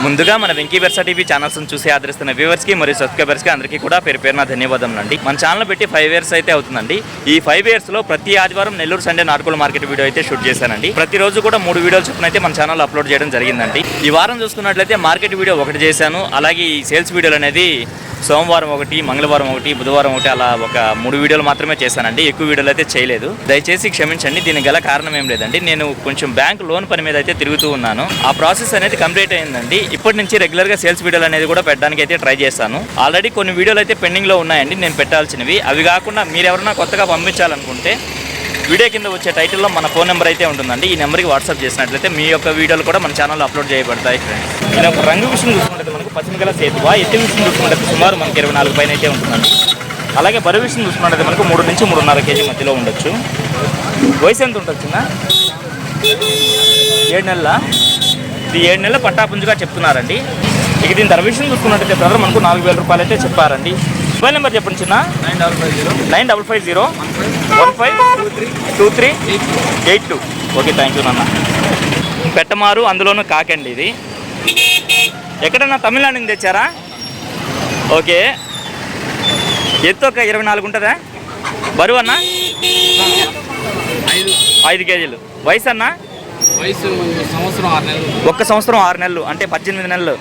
ముందుగా మన వెంకీ బెర్సా టీవీ ఛానల్స్ని చూసి ఆదరిస్తున్న వ్యూవర్స్కి మరియు సబ్స్క్రైబర్స్కి అందరికీ కూడా పేరున ధన్యవాదములండి. మన ఛానల్ పెట్టి 5 years అయితే అవుతుందండి. ఈ 5 yearsలో ప్రతి ఆదివారం నెల్లూరు సండే నాటుకోళ్ల మార్కెట్ వీడియో అయితే షూట్ చేశానండి. ప్రతిరోజు కూడా 3 వీడియోలు చొప్పున అయితే మన ఛానల్ అప్లోడ్ చేయడం జరిగిందండి. ఈ వారం చూసుకున్నట్లయితే మార్కెట్ వీడియో ఒకటి చేశాను. అలాగే ఈ సేల్స్ వీడియోలు అనేది సోమవారం ఒకటి, మంగళవారం ఒకటి, బుధవారం ఒకటి, అలా ఒక 3 వీడియోలు మాత్రమే చేశానండి. ఎక్కువ వీడియోలు అయితే చేయలేదు, దయచేసి క్షమించండి. దీనికి గల కారణం ఏం లేదండి, నేను కొంచెం బ్యాంక్ లోన్ పని మీద అయితే తిరుగుతూ ఉన్నాను. ఆ ప్రాసెస్ అనేది కంప్లీట్ అయిందండి. ఇప్పటి నుంచి రెగ్యులర్గా సేల్స్ వీడియోలు అనేది కూడా పెట్టడానికి అయితే ట్రై చేస్తాను. ఆల్రెడీ కొన్ని వీడియోలు అయితే పెండింగ్లో ఉన్నాయండి నేను పెట్టాల్సినవి. అవి కాకుండా మీరు ఎవరైనా కొత్తగా పంపించాలనుకుంటే వీడియో కింద వచ్చే టైటిల్లో మన ఫోన్ నెంబర్ అయితే ఉంటుందండి. ఈ నెంబర్కి వాట్సాప్ చేసినట్లయితే మీ యొక్క వీడియోలు కూడా మన ఛానల్లో అప్లోడ్ చేయబడతాయి ఫ్రెండ్స్. నేను ఒక రంగు విషయం చూసుకుంటే మనకు పశ్చిమగల సేతువా, ఎత్తి విషయం చూసుకుంటే సుమారు మనకి 24 పైన అయితే ఉంటుందండి. అలాగే బరువు విషయం చూసుకున్నట్లయితే మనకు 3 నుంచి 3.5 కేజీ మధ్యలో ఉండొచ్చు. వయసు ఎంత ఉంటుంది చిన్న? 7 నెలల. ఇది 7 నెలల పట్టాపుంజుగా చెప్తున్నారండి. ఇక దీని ధర విషయం చూసుకున్నట్లయితే బ్రదర్ మనకు 4,000 రూపాయలు అయితే చెప్పారండి. మొబైల్ నెంబర్ చెప్పండి చిన్న. 9550152382. ఓకే, థ్యాంక్ యూ నాన్న. పెట్టమారు, అందులోనూ కాకండి. ఇది ఎక్కడన్నా తమిళనాడు నుంచి తెచ్చారా? ఓకే, ఎత్తు ఒక 24 ఉంటుందా? బరువు అన్న 5 కేజీలు. వయసు అన్న? వయసు 1 సంవత్సరం 6 నెలలు, అంటే 18 నెలలు.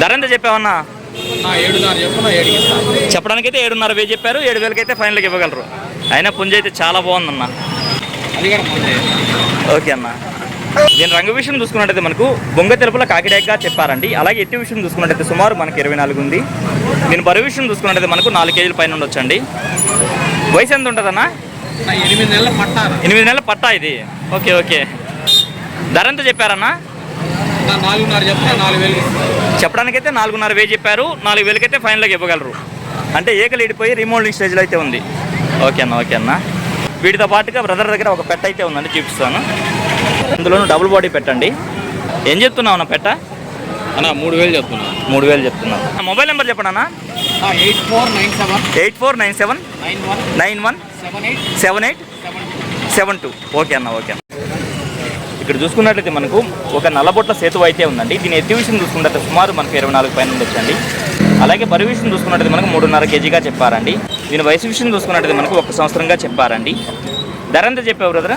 ధర ఎంత చెప్పావన్నా? చెప్పడానికైతే 7,500 చెప్పారు. 7,000 అయితే ఫైనల్గా ఇవ్వగలరు. అయినా పుంజ అయితే చాలా బాగుందన్న. ఓకే అన్న. దీని రంగు విషయం చూసుకున్నట్టయితే మనకు బొంగ తెలుపుల కాకిడాగ్గా చెప్పారండి. అలాగే ఎత్తి విషయం చూసుకున్నట్టయితే సుమారు మనకి 24 ఉంది. దీని బరువు విషయం చూసుకున్నట్టయితే మనకు 4 కేజీల పైన ఉండొచ్చండి. వయసు ఎంత ఉంటుందన్న? 8 నెలల పట్టా. 8 నెలల పట్టా ఇది. Okay okay. ధర ఎంత చెప్పారన్నా? 4,500 చెప్తే 4,000 చెప్పడానికైతే 4,500 చెప్పారు. 4,000 అయితే ఫైనల్గా ఇవ్వగలరు. అంటే ఏకలు ఇడిపోయి రీమోడలింగ్ స్టేజ్లో అయితే ఉంది. ఓకే అన్న, ఓకే అన్న. వీటితో పాటుగా బ్రదర్ దగ్గర ఒక పెట్ట అయితే ఉందండి, చూపిస్తాను. అందులోనూ డబుల్ బాడీ పెట్టండి. ఏం చెప్తున్నావు అన్న పెట్ట? అన్న 3,000 చెప్తున్నా. 3,000 చెప్తున్నావు. మొబైల్ నెంబర్ చెప్పండి అన్న. 8497 917872. ఓకే అన్న, ఓకే అన్న. ఇక్కడ చూసుకున్నట్లయితే మనకు ఒక నల్లబొట్ల సేతువ అయితే ఉందండి. దీని ఎత్తి విషయం చూసుకున్నట్లయితే సుమారు మనకు 24 పైన ఉండొచ్చండి. అలాగే బరువు విషయం చూసుకున్నట్లయితే మనకు 3.5 కేజీగా చెప్పారండి. దీని వయసు విషయం చూసుకున్నట్లయితే మనకు 1 సంవత్సరంగా చెప్పారండి. ధర ఎంత చెప్పావు బ్రదర్?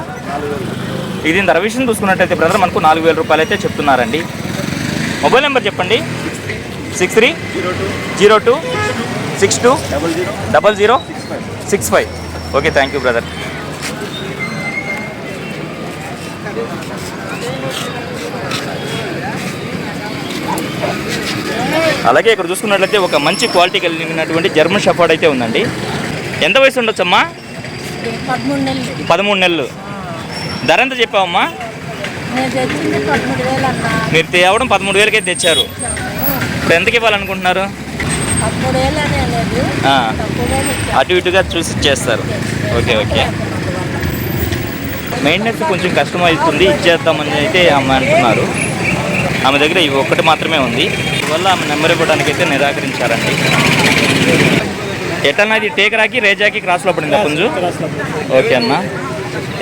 ఇది ధర విషయం చూసుకున్నట్లయితే బ్రదర్ మనకు 4,000 రూపాయలు అయితే చెప్తున్నారండి. మొబైల్ నెంబర్ చెప్పండి. 6302620065. Okay, thank you brother. అలాగే ఇక్కడ చూసుకున్నట్లయితే ఒక మంచి క్వాలిటీ కలిగినటువంటి జర్మన్ షెఫర్డ్ అయితే ఉందండి. ఎంత వయసు ఉండొచ్చమ్మా? 13 నెలలు. ధర ఎంత చెప్పావమ్మా? మీరు తేవడం 13,000 అయితే తెచ్చారు. ఇప్పుడు ఎంతకి ఇవ్వాలనుకుంటున్నారు? అటు ఇటుగా చూసి చేస్తారు. Okay okay. మెయింటెనెన్స్ కొంచెం కష్టం అవుతుంది, ఇచ్చేద్దామని అయితే ఆమె అంటున్నారు. ఆమె దగ్గర ఇవి ఒక్కటి మాత్రమే ఉంది. అందువల్ల ఆమె నెంబర్ ఇవ్వడానికి అయితే నిరాకరించారండి. ఎట్లన్నా ఇది టేకరాకి రేజాకి క్రాస్లో పడిందా పుంజు? ఓకే అన్న.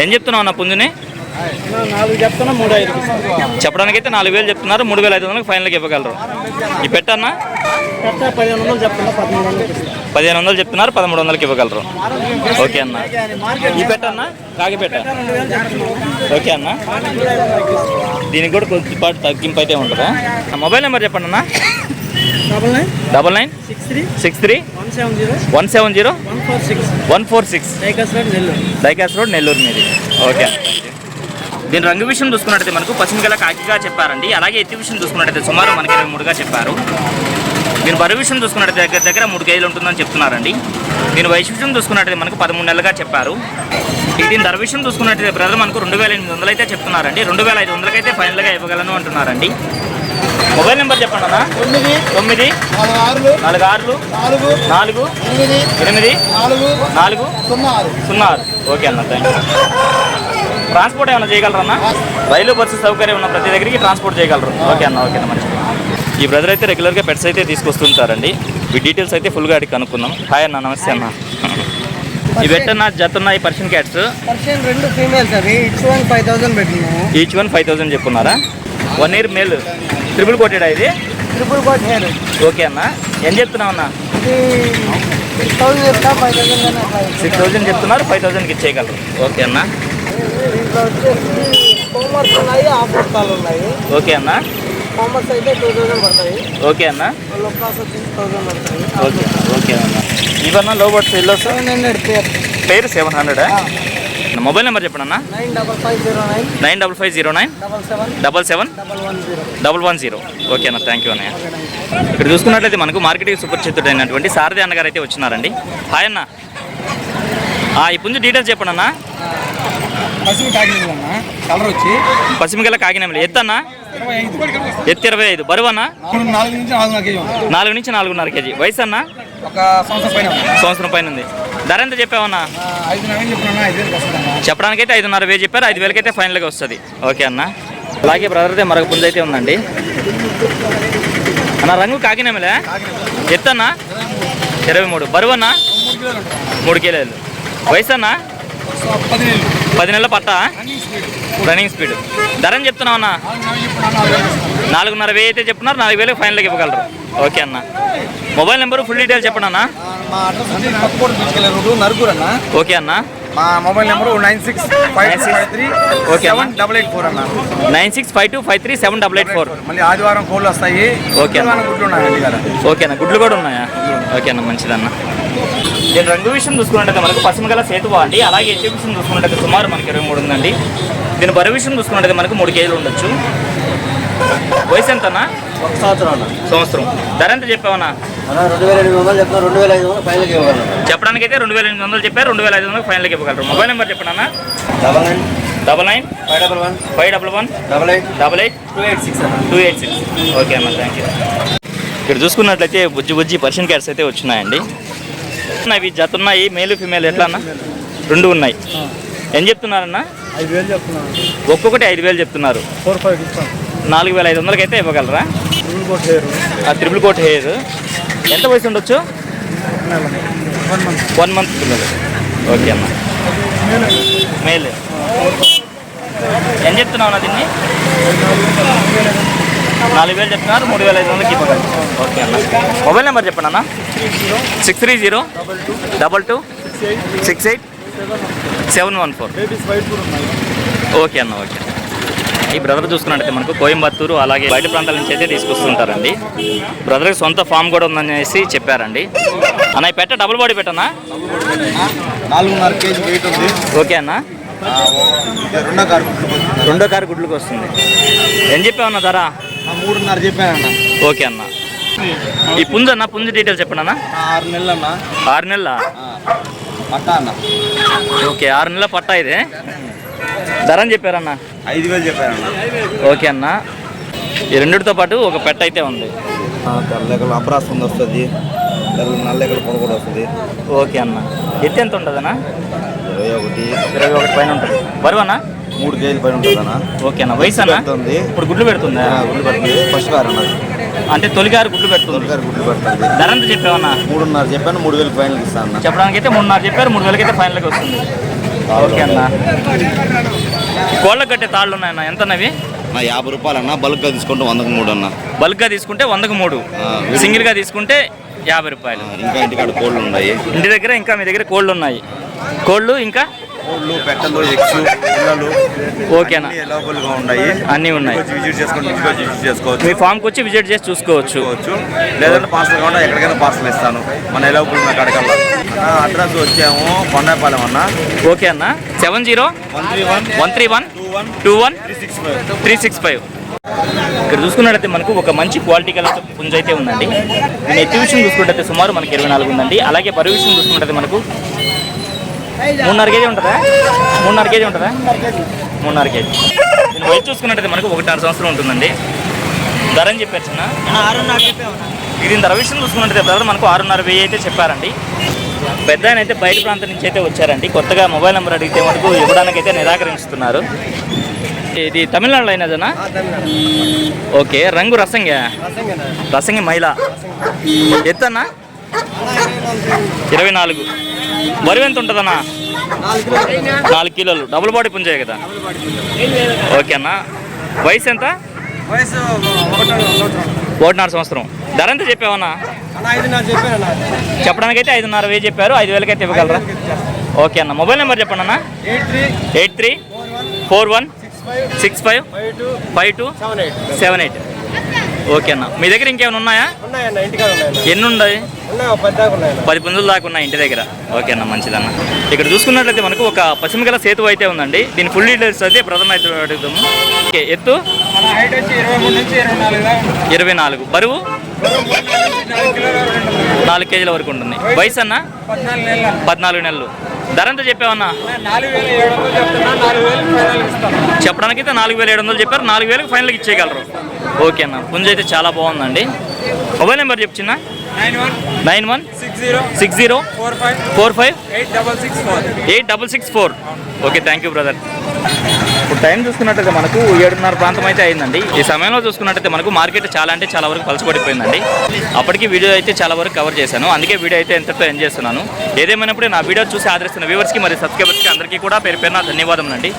ఏం చెప్తున్నావు అన్న పుంజుని? 4 చెప్తున్నా, 3,500 చెప్పడానికైతే 4,000 చెప్తున్నారు. 3,500 ఫైనల్గా ఇవ్వగలరు. ఈ పెట్టన్నా 1500 చెప్తున్నా, 1500 చెప్తున్నారు. 1300కి ఇవ్వగలరు. ఓకే అన్న. ఈ పెట్టన్నా కాకి పెట్ట. ఓకే అన్న. దీనికి కూడా కొద్దిపాటు తగ్గింపు అయితే ఉంటుందా? మొబైల్ నెంబర్ చెప్పండి అన్న. 9963170170 డైకాస్ రోడ్ నెల్లూరు మీది. ఓకే అన్న. దీని రంగు విషయం చూసుకున్నట్టయితే మనకు పశ్చిమగల కాకిగా చెప్పారండి. అలాగే ఎత్తి విషయం చూసుకున్నట్టయితే సుమారు మనకి 23గా చెప్పారు. దీని బరువు విషయం చూసుకున్నట్టయితే దగ్గర 3 కేజీలు ఉంటుందని చెప్తున్నారండి. దీని వయసు విషయం చూసుకున్నట్టయితే మనకు 13 నెలలుగా చెప్పారు. దీని ధర విషయం చూసుకున్నట్టయితే బ్రదర్ మనకు 2,800 అయితే చెప్తున్నారండి. 2,500 అయితే ఫైనల్గా ఇవ్వగలను అంటున్నారండి. మొబైల్ నెంబర్ చెప్పండి అన్న. 9946488406. ఓకే అన్న, థ్యాంక్ యూ. ట్రాన్స్పోర్ట్ ఏమైనా చేయగలరన్నా? రైలు బస్సు సౌకర్యం ఉన్న ప్రతి దగ్గరికి ట్రాన్స్పోర్ట్ చేయగలరు. ఓకే అన్న, ఓకే అన్న, మంచిది. ఈ బ్రదర్ అయితే రెగ్యులర్గా పెట్స్ అయితే తీసుకొస్తుంటారండి. ఈ డీటెయిల్స్ అయితే ఫుల్గా అడిగి కనుక్కుందాం. హాయ్ అన్న, నమస్తే అన్న. ఈ వెట్టన్న జతున్నాయి పర్షియన్ క్యాట్స్. పర్షియన్ 2 ఫీమేల్స్ అవి. ఈచ్ వన్ 5,000 పెట్టినాము. ఈచ్ వన్ 5,000 చెప్పున్నారా? 1 ఇయర్ మేల్ ట్రిపుల్ కోటెడా ఇది? Triple coat hair. ఓకే అన్న. ఏం చెప్తున్నావు అన్న? ఇది 6,000 చెప్తా, 5,000 6,000 చెప్తున్నారు, 5,000కి ఇచ్చేయగలరు. ఓకే అన్న. దీంట్లో వచ్చేసి హోంవర్క్స్ ఉన్నాయి, ఆఫర్ కాల్ ఉన్నాయి. ఓకే అన్న. హోంవర్క్స్ అయితే 2,000 పడతాయి. ఓకే అన్న. లోకాస్ వచ్చేసి 1,000 పడతాయి. ఓకే ఓకే అన్న. ఇవన్నా లో బర్డ్స్ ఎల్లో 700 పేర్. పేరు 700. మొబైల్ నెంబర్ చెప్పండి అన్న. 95509 95509 77 110. ఓకే అన్న, థ్యాంక్ యూ అన్నయ్య. ఇక్కడ చూసుకున్నట్లయితే మనకు మార్కెటింగ్ సుపరిచితుడైనటువంటి సారథి అన్నగారు అయితే వచ్చినారండి. హాయ్ అన్న. ఈ పుంజు డీటెయిల్స్ చెప్పండి అన్న. పసుపు కాకినాడ అన్న, కలర్ వచ్చి పశ్చిమగల కాకినాడలు. ఎత్తన్నా? 25. ఎత్తు 25. బరువు అన్న? 4 నుంచి 4.5 కేజీ. 4 నుంచి 4.5 కేజీ. వయసు అన్న? ఒక సంవత్సరం పైన. సంవత్సరం పైన ఉంది. ధర ఎంత చెప్పావన్నా? 5,000 చెప్పినా 5,000 వస్తుందన్న. చెప్పడానికైతే 5,500 చెప్పారు. 5,000 అయితే ఫైనల్గా వస్తుంది. ఓకే అన్న. అలాగే బ్రదర్దే మరొక పుంజు అయితే ఉందండి అన్న. రంగు కాకినామలే. ఎత్తన్నా? 23. బరువు అన్న? 3 కిలోలు. వయసు అన్న? 10 నెలల పట్ట. Running speed. ధర అని చెప్తున్నావు అన్న? 4,500 అయితే చెప్తున్నారు. 4,000 ఫైనల్కి ఇవ్వగలరు. ఓకే అన్న. మొబైల్ నెంబరు ఫుల్ డీటెయిల్స్ చెప్పండి అన్న. మా అడ్రస్ వచ్చి పక్కకోట తీసుకెళ్ళారు, నరుగురు అన్న. ఓకే అన్న. మా మొబైల్ నెంబరు 965253 ఓకే అన్న. 7884 అన్న. 9652537884. మళ్ళీ ఆదివారం కోళ్ళు వస్తాయి. ఓకే అన్న. గుడ్లు ఉన్నాయండి కదా. ఓకే అన్న. గుడ్లు కూడా ఉన్నాయా? ఓకే అన్న, మంచిదన్న. నేను రంగు విషయం చూసుకున్నట్టయితే మనకు పశ్చిమగల సేతువా అండి. అలాగే ఎత్తు విషయం చూసుకున్నట్టయితే సుమారు మనకి 23 ఉందండి. దీని బరువు విషయం చూసుకున్నట్టయితే మనకు 3 కేజీలు ఉండొచ్చు. వయసు ఎంతనా? 1 సంవత్సరం. సంవత్సరం. ధర ఎంత చెప్పావన్నా? 2,800 చెప్తా, 2,500 ఫైనల్కి ఇవ్వగలను. చెప్పడానికైతే 2,800 చెప్పారు. 2,500 ఫైనల్కి ఇవ్వగలరు. మొబైల్ నెంబర్ చెప్పండి అన్న. 99 99 511 88 286. ఓకే అన్న, థ్యాంక్ యూ. ఇక్కడ చూసుకున్నట్లయితే బుజ్జి పర్షియన్ క్యాట్స్ అయితే వచ్చినాయండి. ఇవి జత ఉన్నాయి. మేలు ఫిమేల్ ఎట్లా అన్న? 2 ఉన్నాయి. ఏం చెప్తున్నారన్న? 5,000 చెప్తున్నాను. ఒక్కొక్కటి 5,000 చెప్తున్నారు. 4,500 ఇస్తాను. 4,500 అయితే ఇవ్వగలరా? Triple coat hair. Triple coat hair. ఎంత వయసు ఉండొచ్చు? 1 మంత్ పిల్లలు. ఓకే అన్న. మేల్. ఏం చెప్తున్నావు అన్న దీన్ని? 4,000 చెప్తున్నారు. 3,500కి ఇవ్వగలరు. ఓకే అన్న. మొబైల్ నెంబర్ చెప్పండి అన్న. 630 22 68 714. ఓకే అన్న, ఓకే. ఈ బ్రదర్ చూసుకున్నట్టయితే మనకు కోయంబత్తూరు అలాగే బయట ప్రాంతాల నుంచి అయితే తీసుకొస్తుంటారండి. బ్రదర్కి సొంత ఫామ్ కూడా ఉందనేసి చెప్పారండి. అన్న ఈ పెట్ట డబుల్ బాడీ పెట్టనా? 4.5 కేజీ వెయిట్ ఉంది. ఓకే అన్న. రెండో కారు గుడ్లకు వస్తుంది. ఏం చెప్పావన్న ధర? 3.5 చెప్పానన్న. ఓకే అన్న. ఈ పుంజు అన్న, పుంజు డీటెయిల్స్ చెప్పండి అన్న. 6 నెలలు అన్న. 6 నెలల పట్ట అన్న. ఓకే, 6 నెలల పట్టా ఇది. ధర అని చెప్పారన్న? 5,000 చెప్పారన్న. ఓకే అన్న. ఈ రెండిటితో పాటు ఒక పెట్ట అయితే ఉంది. తెల్లెకలు అప్రాసం వస్తుంది, నల్లెకలు పొడ కూడా వస్తుంది. ఓకే అన్న. ఎత్తు ఎంత ఉంటుంది అన్న? 21 పైన ఉంటుంది. బరువు అన్న? 3 కేజీల పైన ఉంటుంది అన్న. ఓకే అన్న. వయసు అన్న? ఇప్పుడు గుడ్లు పెడుతుందా? గుడ్లు పెడుతుంది. ఫస్ట్ కారు అన్నది. అంటే తొలిగారు గుడ్లు పెడుతుంది. తొలిగారు గుడ్లు పెడుతుంది. ధర ఎంత చెప్పావన్నా? 3.5 చెప్పాను. 3,000 ఫైనల్ ఇస్తాను అన్న. చెప్పడానికి అయితే 3.5 చెప్పారు. 3,000 అయితే ఫైనల్గా వస్తుంది. ఓకే అన్న. కోళ్ళకు కట్టే తాళ్ళు ఉన్నాయన్న, ఎంత అన్నవి? 50 రూపాయలు అన్న. బల్క్గా తీసుకుంటే 100కు 3 అన్న. బల్క్గా తీసుకుంటే 100కు 3, సింగిల్గా తీసుకుంటే 50 రూపాయలు. ఇంకా ఇంటికాడ కోళ్ళు ఉన్నాయి. ఇంటి దగ్గర ఇంకా మీ దగ్గర కోళ్ళు ఉన్నాయి. కోళ్ళు ఇంకా కోళ్ళు, పెట్టలు, ఎగ్స్, పిల్లలు ఓకేనా? లోకల్గా ఉన్నాయి. అన్నీ ఉన్నాయి. విజిట్ చేసుకోవచ్చు. మీ ఫామ్కి వచ్చి విజిట్ చేసి చూసుకోవచ్చు. లేదంటే పార్సల్ కాకుండా ఎక్కడికైనా పార్సల్ ఇస్తాను. మన లోకల్ ఉన్న కాడికల్లా. అడ్రస్ వచ్చాము కొండాపాలెం అన్న. ఓకే అన్న. 70 131 365. ఇక్కడ చూసుకున్నట్టయితే మనకు ఒక మంచి క్వాలిటీ గల పుంజు అయితే ఉందండి. దీని ఎత్తు విషయం చూసుకున్నట్టయితే సుమారు మనకి 24 ఉందండి. అలాగే బరువు విషయం చూసుకున్నట్టయితే మనకు 3.5 కేజీ ఉంటుందా? 3.5 కేజీ ఉంటుందా? 3.5 కేజీ. దీని వయసు చూసుకున్నట్టయితే మనకు 1.5 సంవత్సరం ఉంటుందండి. ధర అని చెప్పారు చిన్న. ఇది ధర విషయం చూసుకున్నట్టయితే బ్రదర్ మనకు 6,500 అయితే చెప్పారండి. పెద్ద ఆయన అయితే బయట ప్రాంతం నుంచి అయితే వచ్చారండి. కొత్తగా మొబైల్ నెంబర్ అడిగితే మనకు ఇవ్వడానికైతే నిరాకరిస్తున్నారు. ఇది తమిళనాడులో అయినదనా? ఓకే. రంగు రసంగి మైలా. ఎత్తన్నా? 24. బరువు ఎంత ఉంటుందన్నా? 4 కిలోలు. డబుల్ బాడీ పుంజే కదా? ఓకే అన్న. వయసు ఎంత? వయసు 1.5 సంవత్సరం. ధర ఎంత చెప్పావన్నా? 5.5 చెప్పాను. చెప్పడానికైతే 5.5 చెప్పారు. 5,000 అయితే ఇవ్వగలరా? ఓకే అన్న. మొబైల్ నెంబర్ చెప్పండి అన్న. 8341655278. ఓకే అన్న. మీ దగ్గర ఇంకేమైనా ఉన్నాయా? ఉన్నాయన్న, ఇంటికాడ ఉన్నాయన్న. ఎన్ని ఉన్నాయి? ఉన్నాయి, 10 దాకా ఉన్నాయన్న. 10 పుంజుల దాకా ఉన్నాయి ఇంటి దగ్గర. ఓకే అన్న, మంచిదన్న. ఇక్కడ చూసుకున్నట్లయితే మనకు ఒక పశ్చిమగల సేతు అయితే ఉందండి. దీని ఫుల్ డీటెయిల్స్ అయితే ప్రధాన అయితే అడుగుతాము. ఓకే, ఎత్తు మన హైట్ వచ్చి 23 నుంచి 24 దాకా ఉంటుంది. 24, బరువు 4 కేజీల వరకు ఉంటుంది. వయసు అన్న 14 నెలలు. ధర ఎంత చెప్పావన్నా? 4,700 చెప్తున్నా, 4,000 ఫైనల్ ఇస్తాను. చెప్పడానికైతే 4,700 చెప్పారు. 4,000 ఫైనల్కి ఇచ్చేయగలరు. ఓకే అన్న, పుంజు అయితే చాలా బాగుందండి. మొబైల్ నెంబర్ చెప్పిన 916045458664. Okay, thank you brother. ఇప్పుడు టైం చూసుకున్నట్టయితే మనకు 7:30 ప్రాంతం అయితే అయిందండి. ఈ సమయంలో చూసుకున్నట్టయితే మనకు మార్కెట్ చాలా అంటే చాలా వరకు పలచబడిపోయిందండి. అప్పటికి వీడియో అయితే చాలా వరకు కవర్ చేశాను. అందుకే వీడియో అయితే ఎంతతో ఎంజాయ్ చేస్తున్నాను. ఏదేమైనప్పుడు నా వీడియో చూసి ఆదరిస్తున్న వ్యూవర్స్కి మరియు సబ్స్క్రైబర్స్కి అందరికీ కూడా పేరు పేరున ధన్యవాదములండి.